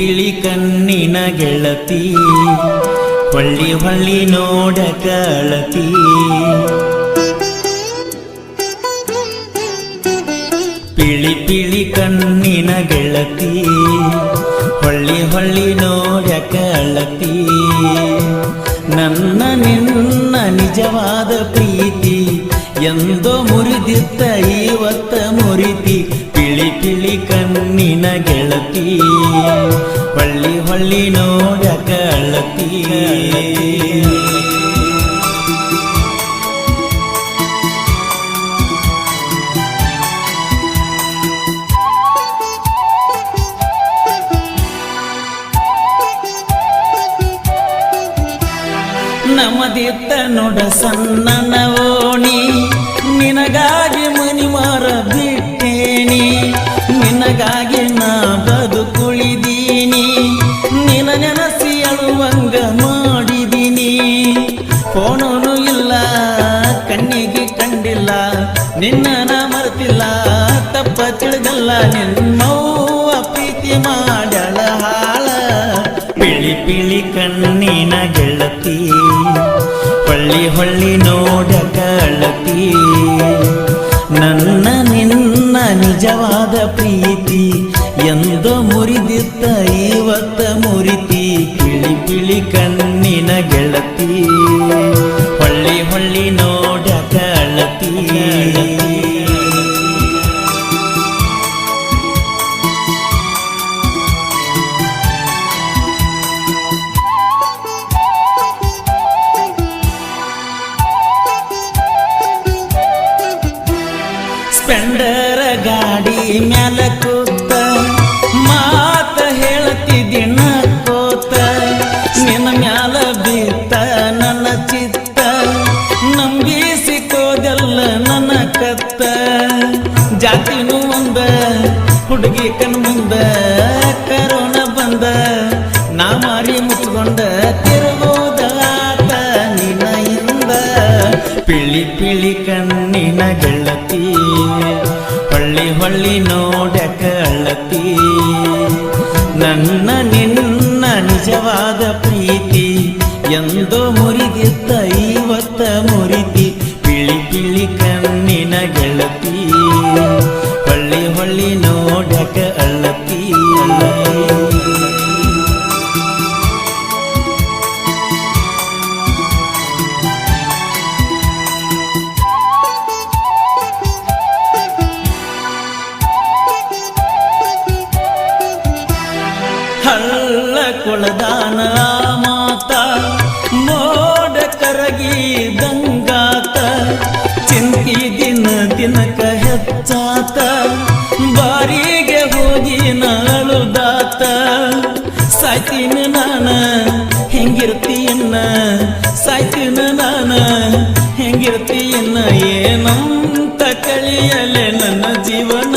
ಪಿಳಿ ಕಣ್ಣಿನ ಗೆಳತಿ ಹೊಳ್ಳಿ ಹೊಳ್ಳಿ ನೋಡಕ ಅಳತಿ ಪಿಳಿ ಪಿಳಿ ಕಣ್ಣಿನ ಗೆಳತಿ ಹೊಳ್ಳಿ ಹೊಳ್ಳಿ ನೋಡಕ ಅಳತಿ ನನ್ನ ನಿನ್ನ ನಿಜವಾದ ಪ್ರೀತಿ ಎಂದೋ ಮುರಿದಿತ್ತ ಇವತ್ತ ಮುರಿತಿ ಪಿಳಿ ಪಿಳಿ ಕಣ್ಣಿನ ಗೆಳತಿ ಹೊಳ್ಳಿ ಹೊಳ್ಳಿ ನೋಡಕ ಅಳತಿ ನಮದಿತ್ತ ನೋಡ ಸಣ್ಣ ಓಣಿ ನಿನಗಾಗಿ ಮನಿ ಮಾರ ಬಿಟ್ಟೇನಿ ನಿನಗಾಗಿ ನಾ ಬದುಕುಳಿದೀನಿ ನಿನ ನೆನಸಿ ಅಳುವಂಗ ಮಾಡಿದೀನಿ ಫೋನೂ ಇಲ್ಲ ಕಣ್ಣಿಗೆ ಕಂಡಿಲ್ಲ ನಿನ್ನ ಮರೆತಿಲ್ಲ ತಪ್ಪ ತಿಳಿದಲ್ಲ ನಿನ್ನವ್ವ ಪ್ರೀತಿ ಮಾಡಳ ಹಾಳ ಪಿಳಿ ಪಿಳಿ ಕಣ್ಣಿನ ಗೆಳತಿ ಹೊಳ್ಳಿ ಹೊಳ್ಳಿ ನೋಡಕ ಅಳತಿ ನನ್ನ ನಿನ್ನ ನಿಜವಾದ ಪ್ರೀತಿ ಎಂದೋ ಮುರಿದಿತ್ತ ಇವತ್ತ ಮುರಿತಿ ಪಿಳಿ ಪಿಳಿ ಕಣ್ಣಿನ ಗೆಳತಿ ಹೊಳ್ಳಿ ಹೊಳ್ಳಿ ನೋಡಕ ಅಳತಿ ಸ್ಪೆಂಡರ ಗಾಡಿ ಮ್ಯಾಲ ಕೂತ ಮಾತ ಹೇಳ್ತಿದ್ದಿ ನಕ್ಕೋತ ನಿನ್ನ ಮ್ಯಾಲ ಬಿತ್ತ ನನ್ನ ಚಿತ್ತ ನಂಬಿಸಿಕೋದೆಲ್ಲ ನನ್ನ ಕತ್ತ ಜಾತಿನೂ ಒಂದ ಹುಡುಗಿ ಕಣ್ ಮುಂದ ಕರೋನ ಬಂದ ನಾ ಮಾರಿ ಮುಚ್ಕೊಂಡ ತಿರುಗೋದ ಆತ ನಿನ್ನೆಯಿಂದ ಪಿಳಿ ಪಿಳಿ ಕಣ್ಣಿನ ಗೆಳತಿ ಹೊಳ್ಳಿ ಹೊಳ್ಳಿ ನೋಡಕ ಅಳತಿ ನನ್ನ ನಿನ್ನ ನಿಜವಾದ ಪ್ರೀತಿ ಎಂದೋ ಮುರಿದಿತ್ತ ಇವತ್ತ ಮುರಿತಿ ಪಿಳಿ ಪಿಳಿ ಕಣ್ಣಿನ ಗೆಳತಿ ಹೊಳ್ಳಿ ಹೊಳ್ಳಿ ನೋಡಕ ಅಳತಿ ಹಳ್ಳ ಕೊಳದಾನ ಮಾತ ಮೋಡ ಕರಗಿ ದಂಗಾತ ಚಿಂತಿ ದಿನ ದಿನಕ ಹೆಚ್ಚಾತ ಬಾರಿಗೆ ಹೋಗಿ ನಾಳುದಾತ ಸಾಯ್ತೀನ ನಾನ ಹೆಂಗಿರ್ತೀಯನ್ನ ಸಾಯ್ತೀನ ನಾನ ಹೆಂಗಿರ್ತೀಯನ್ನ ಏನಂತ ಕಳಿಯಲೆ ನನ್ನ ಜೀವನ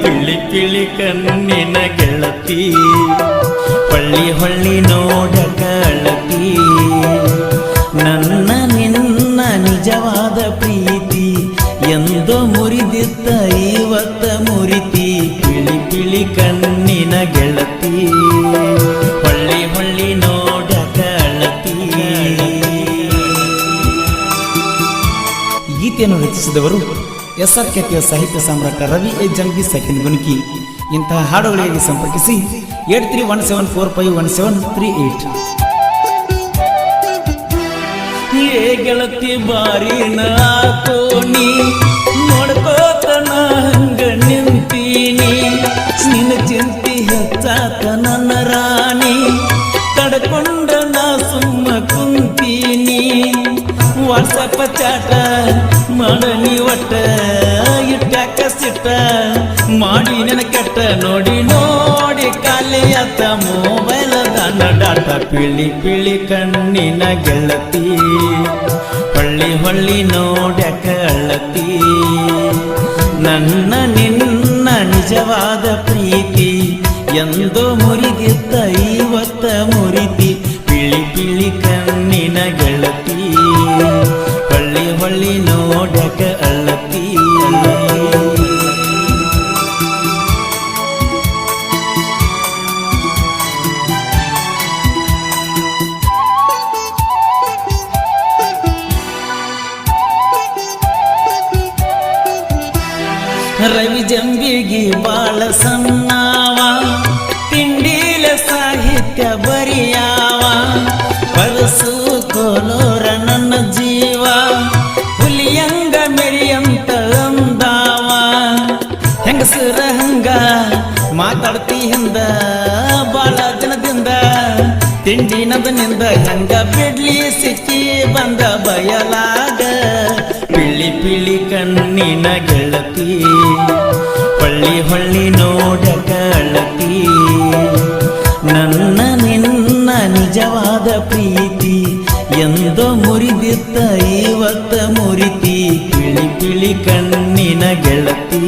ಪಿಳಿ ಪಿಳಿ ಕಣ್ಣಿನ ಗೆಳತಿ ಹೊಳ್ಳಿ ಹೊಳ್ಳಿ ನೋಡಕ ಅಳತಿ ನನ್ನ ನಿನ್ನ ನಿಜವಾದ ಪ್ರೀತಿ ಎಂದೋ ಮುರಿದಿತ್ತ ಇವತ್ತ ಮುರಿತಿ ಪಿಳಿ ಪಿಳಿ ಕಣ್ಣಿನ ಗೆಳತಿ ಹೊಳ್ಳಿ ಹೊಳ್ಳಿ ನೋಡಕ ಅಳತಿ. ಗೀತೆಯನ್ನು ರಚಿಸಿದವರು SR ಖ್ಯಾತಿಯ ಸಾಹಿತ್ಯ ಸಾಮ್ರಾಟ ರವಿ ಎ ಜಂಗಿ ಸೆಕೆಂಡ್ ಗುಣಕಿ. ಇಂತಹ ಹಾಡುಗಳಿಗೆ ಸಂಪರ್ಕಿಸಿ 8317451738. ಏ ಗೆಳತಿ ಬಾರಿ ನಾಕೋನಿ ನೋಡ್ಕೋತ ನಾ ಹಂಗ ನಿಂತೀನಿ ನಿನ್ನ ಚಿಂತಿ ಹೆಚ್ಚಾತ ನನ್ನ ರಾಣಿ ತಡ್ಕೊಂಡ ನಾ ಸುಮ್ಮ ಕುಂತೀನಿ ವಾಟ್ಸಪ್ಪ ಚಾಟ ಮಾಡನಿ ಒಟ್ಟ ಇಟ್ಟಾಕ ಸಿಟ್ಟ ಮಾಡಿ ನೆನ ಕೆಟ್ಟ ನೋಡಿ ನೋಡಿ ಕಾಲಿಯತ್ತ ಮೊಬೈಲ್ ದಾನ ಡಾಟ ಪಿಳಿ ಪಿಳಿ ಕಣ್ಣಿನ ಗೆಳತಿ ಹೊಳ್ಳಿ ಹೊಳ್ಳಿ ನೋಡಕ ಅಳತಿ ನನ್ನ ನಿನ್ನ ನಿಜವಾದ ಪ್ರೀತಿ ಎಂದೋ ಮುರಿದಿತ್ತ ಇವತ್ತ ಮುರಿತಿ ಪಿಳಿ ಪಿಳಿ ಕಣ್ಣಿನ ಗೆಳತಿ ಹೊಳ್ಳಿ ಹೊಳ್ಳಿ ನೋಡಕ ಅಳತಿ. ರವಿ ಜಂಬಿಗಿ ಬಾಳ ಸಣ್ಣವ ತಿಂಡಿಲ ಸಾಹಿತ್ಯ ಬರಿಯಾವ ಪರಸು ಕೋಲೋರ ನನ್ನ ಜೀವ ಹುಲಿಯಂಗ ಮೆರಿಯಂತ ಅಂದಾವ ಹೆಂಗಸರ ಹಂಗ ಮಾತಾಡ್ತಿ ಹಿಂದ ಬಾಳ ಜನದಿಂದ ತಿಂಡಿ ನದನಿಂದ ಹೆಂಗ ಬಿಡ್ಲಿ ಸಿಕ್ಕಿ ಬಂದ ಬಯಲಾಗ ಪಿಳಿ ಪಿಳಿ ಕಣ್ಣಿನ ಗೆಳತಿ ಹೊಳ್ಳಿ ಹೊಳ್ಳಿ ನೋಡ ಗೆಳತಿ ನನ್ನ ನಿನ್ನ ನಿಜವಾದ ಪ್ರೀತಿ ಎಂದೋ ಮುರಿದಿತ್ತ ಇವತ್ತ ಮುರಿತಿ ಪಿಳಿ ಪಿಳಿ ಕಣ್ಣಿನ ಗೆಳತಿ